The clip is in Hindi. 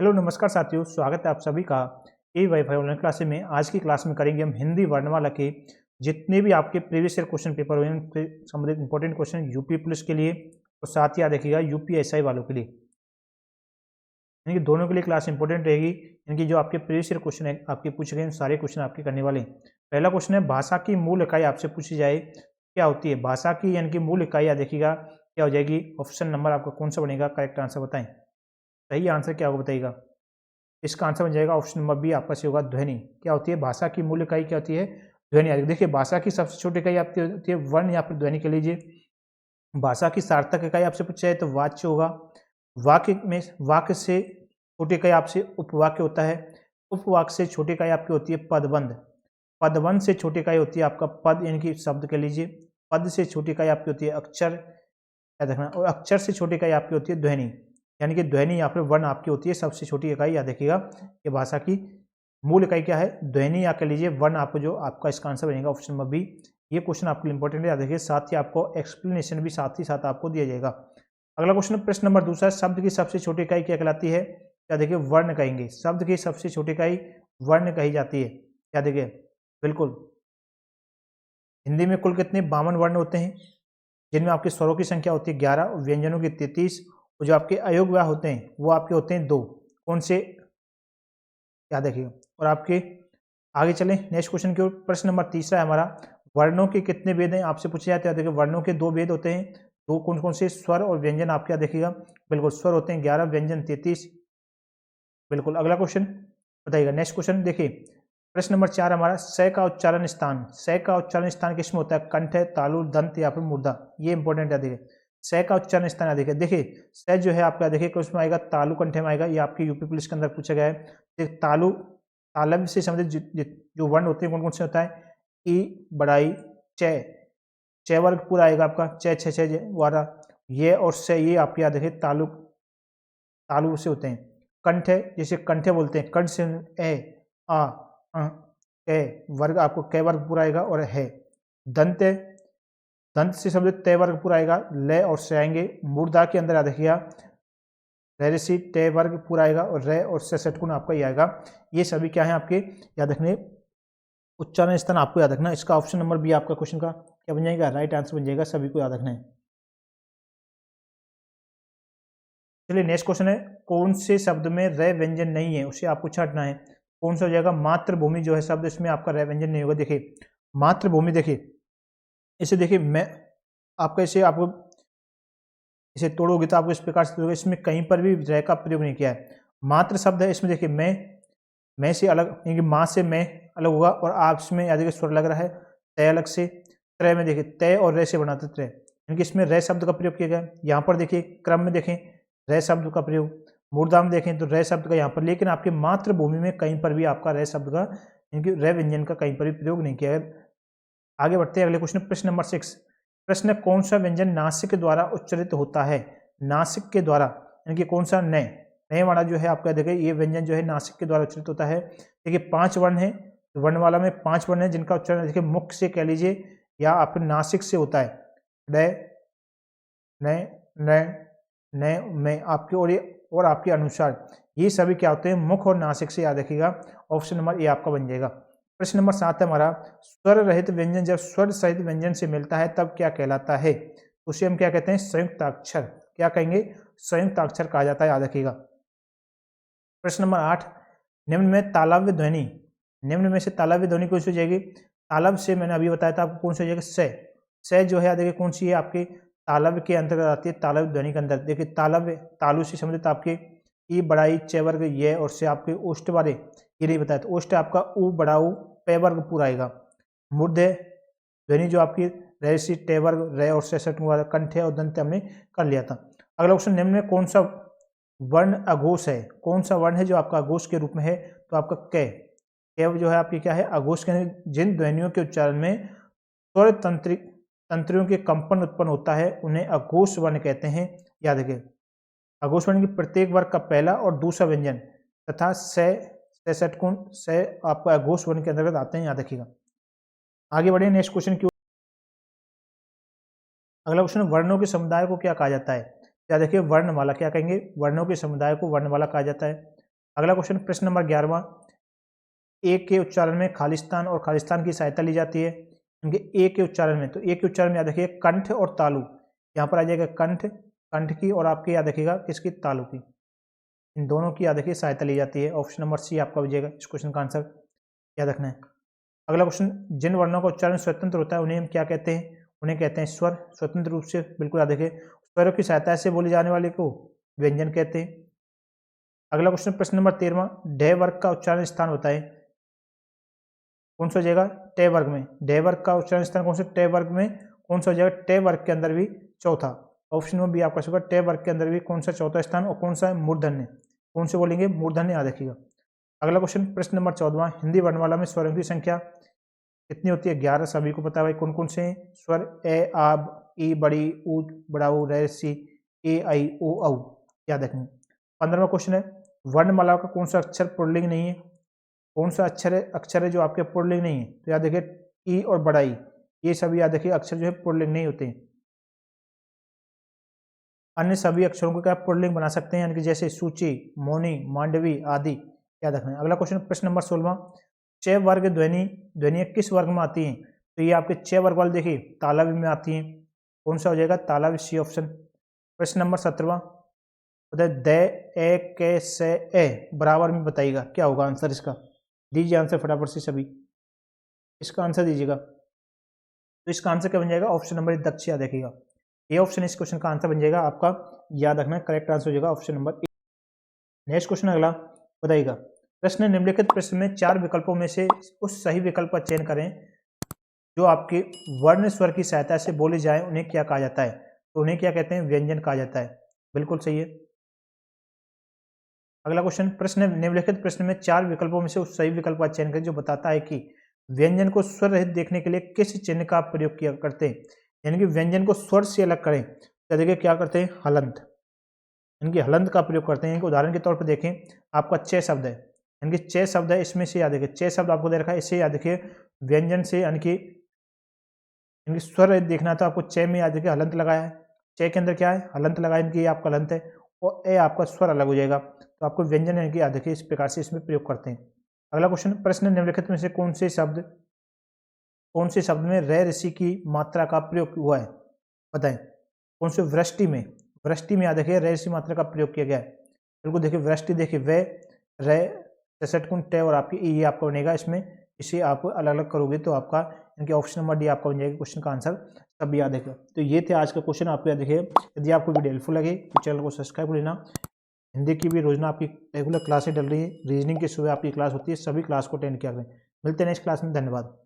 हेलो नमस्कार साथियों, स्वागत है आप सभी का ए वाईफाई ऑनलाइन क्लासेस में। आज की क्लास में करेंगे हम हिंदी वर्णमाला के जितने भी आपके प्रीवियस ईयर क्वेश्चन पेपर हुए हैं उनसे संबंधित इंपॉर्टेंट क्वेश्चन यूपी पुलिस के लिए और साथ ही याद रखिएगा यूपीएसआई वालों के लिए, यानी कि दोनों के लिए क्लास इंपॉर्टेंट रहेगी। इनकी जो आपके प्रीवियस ईयर क्वेश्चन है आपके पूछे गए सारे क्वेश्चन आपके करने वाले हैं। पहला क्वेश्चन है, भाषा की मूल इकाई आपसे पूछी जाए क्या होती है। भाषा की यानी कि मूल इकाई याद देखिएगा क्या हो जाएगी। ऑप्शन नंबर आपका कौन सा बनेगा, करेक्ट आंसर बताएं। सही आंसर क्या होगा बताइएगा। इसका आंसर बन जाएगा ऑप्शन नंबर बी आपका से होगा ध्वनि। क्या होती है भाषा की मूल इकाई, क्या होती है ध्वनि। देखिए भाषा की सबसे छोटी इकाई आपकी होती है वर्ण या फिर ध्वनि के लीजिए। भाषा की सार्थक इकाई आपसे पूछा जाए तो वाच्य होगा। वाक्य में वाक्य से छोटी इकाई आपसे उपवाक्य होता है। उपवाक्य से छोटी इकाई आपकी होती है पदबंध। पदबंध से छोटी इकाई होती है आपका पद, यानी कि शब्द के लीजिए। पद से छोटी इकाई आपकी होती है अक्षर, याद रखना। और अक्षर से छोटी इकाई आपकी होती है ध्वनि, यानी कि ध्वनि या फिर वर्ण आपकी होती है सबसे छोटी इकाई। याद रखिएगा ये भाषा की मूल इकाई क्या है, ध्वनि या कह लीजिए वर्ण। आपको जो आपका इसका आंसर बनेगा ऑप्शन नंबर बी। ये क्वेश्चन आपके लिए इंपॉर्टेंट है, याद रखिए। साथ ही आपको एक्सप्लेनेशन भी साथ ही साथ आपको दिया जाएगा। अगला क्वेश्चन प्रश्न नंबर दूसरा, शब्द की सबसे छोटी इकाई क्या कहलाती है। क्या देखिए वर्ण कहेंगे। शब्द की सबसे छोटी इकाई वर्ण कही जाती है। क्या देखिए बिल्कुल। हिंदी में कुल कितने 52 वर्ण होते हैं, जिनमें आपके स्वरों की संख्या होती है 11 और व्यंजनों की 33। और जो आपके अयोगव्याह होते हैं वो आपके होते हैं 2। कौन से, याद रखिएगा। और आपके आगे चलें नेक्स्ट क्वेश्चन की ओर। प्रश्न नंबर तीसरा है हमारा, वर्णों के कितने भेद हैं आपसे पूछे जाते हैं। देखिए वर्णों के 2 भेद होते हैं। दो कौन कौन से, स्वर और व्यंजन। आप क्या देखिएगा बिल्कुल, स्वर होते हैं 11, व्यंजन 33। बिल्कुल। अगला क्वेश्चन बताइएगा। नेक्स्ट क्वेश्चन देखिए प्रश्न नंबर 4 हमारा, स का उच्चारण स्थान। स का उच्चारण स्थान किसमें होता है, कंठ, तालु, दंत या फिर मूर्धा। ये इंपॉर्टेंट है। देखिए स का उच्चारण स्थान है। देखिए स जो है आपका देखिए किसमें आएगा, तालु कंठ में आएगा। ये आपकी यूपी पुलिस के अंदर पूछा गया है। देखिए तालु, तालव्य से संबंधित जो वर्ण होते हैं कौन कौन से होता है, ई, बड़ाई, च। च वर्ग पूरा आएगा आपका, च छ छ वाला। ये और से ये आपके याद रखिए तालु, तालु से होते हैं। कंठ है, जैसे कंठे बोलते हैं, कंठ से ए, आ, अ, ए वर्ग आपको क वर्ग पूरा आएगा और है। दंत है, दंत से संबंधित तय वर्ग पूरा आएगा, ल और से आएंगे। मूर्धा के अंदर याद रखिएगा रैसी तय वर्ग पूरा आएगा और रे और से षटकोण आपका ही आएगा। ये सभी क्या है आपके याद रखने उच्चारण स्थान आपको याद रखना। इसका ऑप्शन नंबर बी आपका क्वेश्चन का क्या बन जाएगा, राइट आंसर बन जाएगा। सभी को याद रखना है। चलिए नेक्स्ट क्वेश्चन है, कौन से शब्द में रे व्यंजन नहीं है, उसे आपको छांटना है। कौन सा हो जाएगा, मातृभूमि जो है शब्द, इसमें आपका रे व्यंजन नहीं होगा। देखिए मातृभूमि, देखिए इसे देखिए मैं आपका इसे आपको इसे तोड़ोगे तो आपको इस प्रकार से तोड़ोगे। इसमें कहीं पर भी रे का प्रयोग नहीं किया है। मात्र शब्द है। इसमें देखिए मैं से अलग, यानी माँ से मैं अलग होगा और आप इसमें याद देखिए स्वर लग रहा है, तय अलग से। त्रय में देखिए तय और रे से बनाते त्रय, यानी कि इसमें रे शब्द का प्रयोग किया गया। यहाँ पर देखिए क्रम में देखें रे शब्द का प्रयोग, मूर्धा में देखें तो रे शब्द का यहाँ पर, लेकिन आपके मातृभूमि में कहीं पर भी आपका रे शब्द का, यानी कि रे व्यंजन का कहीं पर भी प्रयोग नहीं किया गया। आगे बढ़ते हैं अगले क्वेश्चन, प्रश्न नंबर 6। प्रश्न, कौन सा व्यंजन नासिक के द्वारा उच्चारित होता है। नासिक के द्वारा, यानी कि कौन सा, नय। नय वाला जो है आपका देखिए ये व्यंजन जो है नासिक के द्वारा उच्चारित होता है। देखिए 5 वर्ण है, वर्णमाला में 5 वर्ण है जिनका उच्चारण देखिए मुख से कह लीजिए या आप नासिक से होता है। नय, नय, नय, नय में आपके और आपके अनुसार ये सभी क्या होते हैं, मुख और नासिक से। याद रखिएगा ऑप्शन नंबर ए आपका बन जाएगा। प्रश्न नंबर 7 है हमारा, स्वर रहित व्यंजन जब स्वर सहित व्यंजन से मिलता है तब क्या कहलाता है। उसे हम क्या कहते हैं, संयुक्ताक्षर। क्या कहेंगे, संयुक्ताक्षर कहा जाता है। याद रखिएगा। प्रश्न नंबर 8, निम्न में तालव्य ध्वनि, निम्न में से तालव्य ध्वनि कौन सी हो जाएगी। तालव्य से मैंने अभी बताया था आपको कौन सी हो जाएगी, से जो है देखिए कौन सी है आपके तालव्य के अंतर्गत आती है। तालव्य ध्वनि के अंदर देखिए तालव्य, तालु से संबंधित आपके ई, बड़ाई, च वर्ग, ये और से आपके ओष्ठ वाले ये नहीं बताया। तो ओष्ठ आपका उ, बड़ा उ, पे वर्ग पूरा आएगा। मूर्धे ध्वनि जो आपकी रैसी, टे वर्ग, रे और से कंठ और दंत हमने कर लिया था। अगला क्वेश्चन, निम्न में कौन सा वर्ण अघोष है। कौन सा वर्ण है जो आपका अघोष के रूप में है, तो आपका क जो है आपकी क्या है, अघोष के। जिन ध्वनियों के उच्चारण में स्वर तंत्रियों के कंपन उत्पन्न होता है उन्हें अघोष वर्ण कहते हैं। याद रखिए अघोष वर्ण की प्रत्येक वर्ग का पहला और दूसरा व्यंजन तथा से षटकोण से आपका अघोष वर्ण के अंतर्गत आते हैं। याद रखिएगा। आगे बढ़े नेक्स्ट क्वेश्चन की। अगला क्वेश्चन, वर्णों के समुदाय को क्या कहा जाता है। याद रखिए वर्णमाला। क्या कहेंगे, वर्णों के समुदाय को वर्णमाला कहा जाता है। अगला क्वेश्चन प्रश्न नंबर 11वां, ए के उच्चारण में खालिस्तान और खालिस्तान की सहायता ली जाती है। इनके ए के उच्चारण में, तो ए के उच्चारण में याद रखिए कंठ और तालु, यहाँ पर आ जाएगा कंठ, कंठ की, और आपके याद रखिएगा किसकी, तालु की, इन दोनों की याद रखिए सहायता ली जाती है। ऑप्शन नंबर सी आपका हो जाएगा इस क्वेश्चन का आंसर, याद रखना है। अगला क्वेश्चन, जिन वर्णों का उच्चारण स्वतंत्र होता है उन्हें हम क्या कहते हैं, उन्हें कहते हैं स्वर। स्वतंत्र रूप से बिल्कुल याद रखिए, स्वरों की सहायता से बोले जाने वाले को व्यंजन कहते हैं। अगला क्वेश्चन प्रश्न नंबर 13वां, ढ वर्ग का उच्चारण स्थान होता है, कौन सा हो जाएगा, टे वर्ग में। ढ वर्ग का उच्चारण स्थान कौन सा, टे वर्ग में, कौन सा हो जाएगा, टे वर्ग के अंदर भी चौथा। ऑप्शन में भी आपका होगा टे वर्ग के अंदर भी कौन सा चौथा स्थान, और कौन सा है, मूर्धन्य। कौन से बोलेंगे, मूर्धन्य, याद रखिएगा। अगला क्वेश्चन प्रश्न नंबर 14वां, हिंदी वर्णमाला में स्वरों की संख्या कितनी होती है, 11। सभी को पता है भाई कौन कौन से हैं स्वर, ए आब, ई बड़ी, ऊ बड़ाऊ, रे सी, ए आई ओ औ, याद रखेंगे। 15वां क्वेश्चन है, वर्णमाला का कौन सा अक्षर पुल्लिंग नहीं है, कौन सा अक्षर है जो आपके पुल्लिंग नहीं है, तो याद रखिए ई और बड़ा ई, ये सभी याद रखिए अक्षर जो है पुल्लिंग नहीं होते हैं। अन्य सभी अक्षरों को क्या पुल्लिंग बना सकते हैं, यानी कि जैसे सूची, मौनी, मांडवी आदि, याद रखना है। अगला क्वेश्चन प्रश्न नंबर 16वां, च वर्ग ध्वनि किस वर्ग में आती हैं, तो ये आपके च वर्ग वाले देखिए तालव्य में आती हैं, कौन सा हो जाएगा, तालव्य, सी ऑप्शन। प्रश्न नंबर 17वां, द, ए, के, से, ए बराबर में बताइएगा, क्या होगा आंसर इसका, दीजिए आंसर फटाफट से सभी, इसका आंसर दीजिएगा। तो इसका आंसर क्या बन जाएगा, ऑप्शन नंबर दक्ष, याद रखिएगा। ये ऑप्शन इस क्वेश्चन का आंसर बन जाएगा आपका, याद रखना, करेक्ट आंसर हो जाएगा option number A. Next question अगला बताइएगा, प्रश्न निम्नलिखित प्रश्न में 4 विकल्पों में से उस सही विकल्प का चयन करें जो आपके वर्ण स्वर की सहायता से बोले जाए, उन्हें क्या कहा जाता है, तो उन्हें क्या कहते हैं, व्यंजन कहा जाता है, बिल्कुल सही है। अगला क्वेश्चन, प्रश्न निम्नलिखित प्रश्न में 4 विकल्पों में से उस सही विकल्प का चयन करें जो बताता है कि व्यंजन को स्वर रहित देखने के लिए किस चिन्ह का प्रयोग किया करते हैं, यानी कि व्यंजन को स्वर से अलग करें तो देखिए क्या करते हैं, हलंत, इनकी हलंत का प्रयोग करते हैं। उदाहरण के तौर पर देखें, आपका च शब्द है, यानी कि च शब्द है, इसमें से याद रखिए च शब्द आपको दे रखा है, इससे याद रखिए व्यंजन से, यानी कि इनकी स्वर रहित देखना है तो आपको च में याद रखिए हलंत लगाया है, च के अंदर क्या है, हलंत लगाया, इनकी आपका हलंत है, और ए आपका स्वर अलग हो जाएगा, तो आपको व्यंजन यानी कि याद रखिए इस प्रकार से इसमें प्रयोग करते हैं। अगला क्वेश्चन, प्रश्न निम्नलिखित में से कौन से शब्द में रे ऋषि की मात्रा का प्रयोग हुआ है, बताएं, कौन से, वृष्टि में, वृष्टि में याद रखिए रे ऋषि मात्रा का प्रयोग किया गया है, बिल्कुल देखिए वृष्टि, देखिए वे, रे, 66 टे और आपकी ये आपका बनेगा, इसमें इसे आप अलग अलग करोगे तो आपका इनके ऑप्शन नंबर डी आपका बन जाएगा क्वेश्चन का आंसर, सब याद रखेगा। तो ये थे आज का क्वेश्चन, आपको याद रखिए। यदि आपको वीडियो हेल्पफुल लगे तो चैनल को सब्सक्राइब कर लेना। हिंदी की भी रोजाना आपकी रेगुलर क्लासें डल रही है, रीजनिंग की सुबह आपकी क्लास होती है, सभी क्लास को अटेंड किया करें। मिलते हैं नेक्स्ट क्लास में, धन्यवाद।